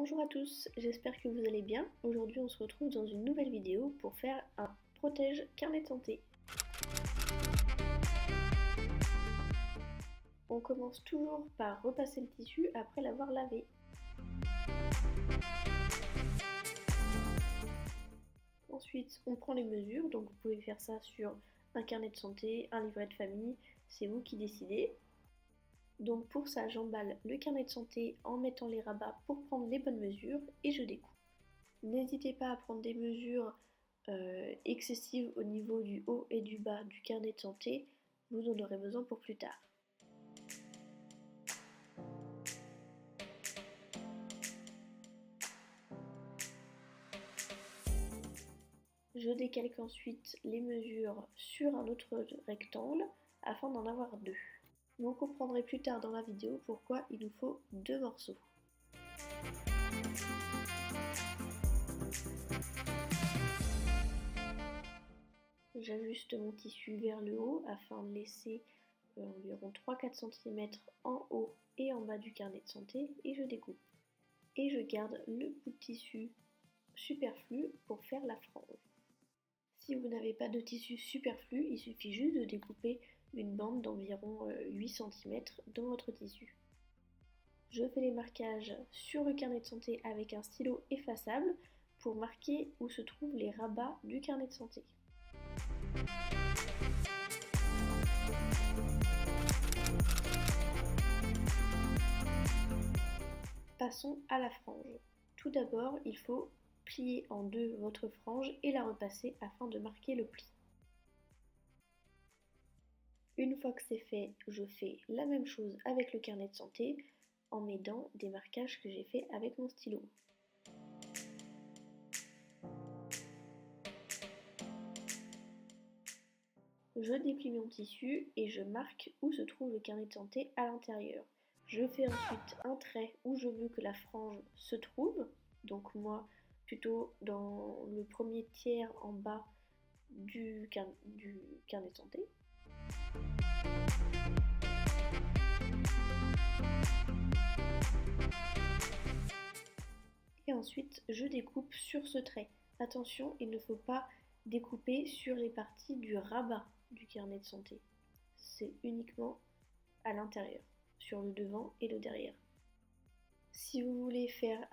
Bonjour à tous, j'espère que vous allez bien. Aujourd'hui on se retrouve dans une nouvelle vidéo pour faire un protège carnet de santé. On commence toujours par repasser le tissu après l'avoir lavé. Ensuite on prend les mesures, donc vous pouvez faire ça sur un carnet de santé, un livret de famille, c'est vous qui décidez. Donc pour ça j'emballe le carnet de santé en mettant les rabats pour prendre les bonnes mesures et je découpe. N'hésitez pas à prendre des mesures excessives au niveau du haut et du bas du carnet de santé, vous en aurez besoin pour plus tard. Je décalque ensuite les mesures sur un autre rectangle afin d'en avoir deux. Vous comprendrez plus tard dans la vidéo pourquoi il nous faut deux morceaux. J'ajuste mon tissu vers le haut afin de laisser environ 3-4 cm en haut et en bas du carnet de santé et je découpe. Et je garde le bout de tissu superflu pour faire la frange. Si vous n'avez pas de tissu superflu, il suffit juste de découper une bande d'environ 8 cm dans votre tissu. Je fais les marquages sur le carnet de santé avec un stylo effaçable pour marquer où se trouvent les rabats du carnet de santé. Passons à la frange. Tout d'abord, il faut plier en deux votre frange et la repasser afin de marquer le pli. Une fois que c'est fait, je fais la même chose avec le carnet de santé en m'aidant des marquages que j'ai fait avec mon stylo. Je déplie mon tissu et je marque où se trouve le carnet de santé à l'intérieur. Je fais ensuite un trait où je veux que la frange se trouve, donc moi plutôt dans le premier tiers en bas du carnet de santé. Et ensuite je découpe sur ce trait. Attention, il ne faut pas découper sur les parties du rabat du carnet de santé. C'est uniquement à l'intérieur, sur le devant et le derrière. Si vous voulez faire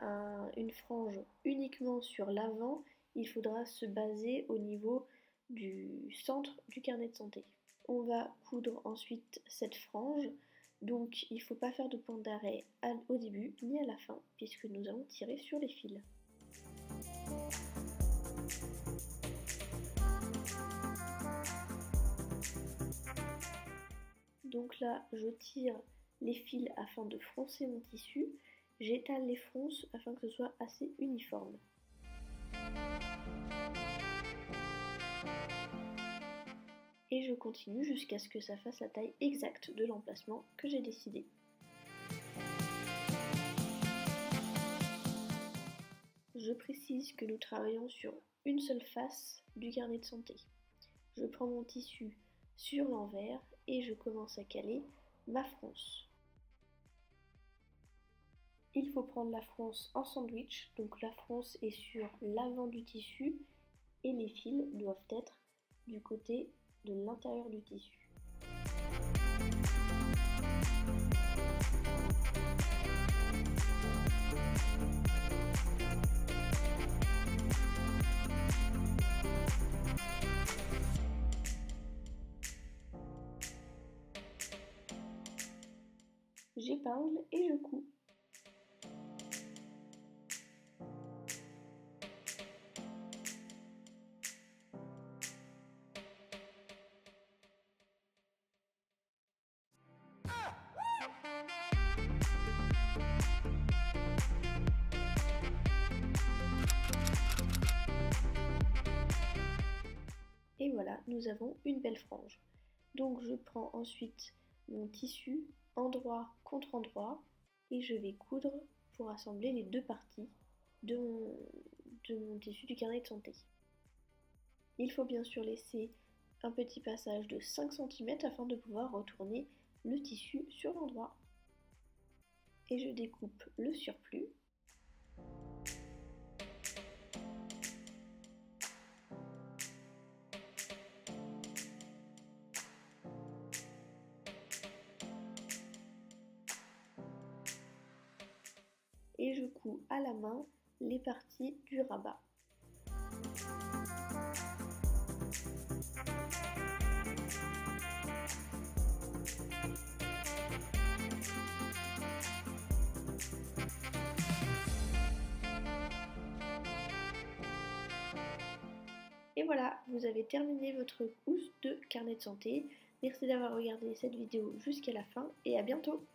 une frange uniquement sur l'avant, il faudra se baser au niveau du centre du carnet de santé. On va coudre ensuite cette frange, donc il ne faut pas faire de point d'arrêt au début ni à la fin puisque nous allons tirer sur les fils. Donc là, je tire les fils afin de froncer mon tissu. J'étale les fronces afin que ce soit assez uniforme. Et je continue jusqu'à ce que ça fasse la taille exacte de l'emplacement que j'ai décidé. Je précise que nous travaillons sur une seule face du carnet de santé. Je prends mon tissu sur l'envers et je commence à caler ma fronce. Il faut prendre la fronce en sandwich, donc la fronce est sur l'avant du tissu et les fils doivent être du côté de l'intérieur du tissu. J'épingle et je couds. Et voilà, nous avons une belle frange. Donc je prends ensuite mon tissu endroit contre endroit et je vais coudre pour assembler les deux parties de mon tissu du carnet de santé. Il faut bien sûr laisser un petit passage de 5 cm afin de pouvoir retourner le tissu sur l'endroit. Et je découpe le surplus. Et je couds à la main les parties du rabat. Et voilà, vous avez terminé votre housse de carnet de santé. Merci d'avoir regardé cette vidéo jusqu'à la fin et à bientôt!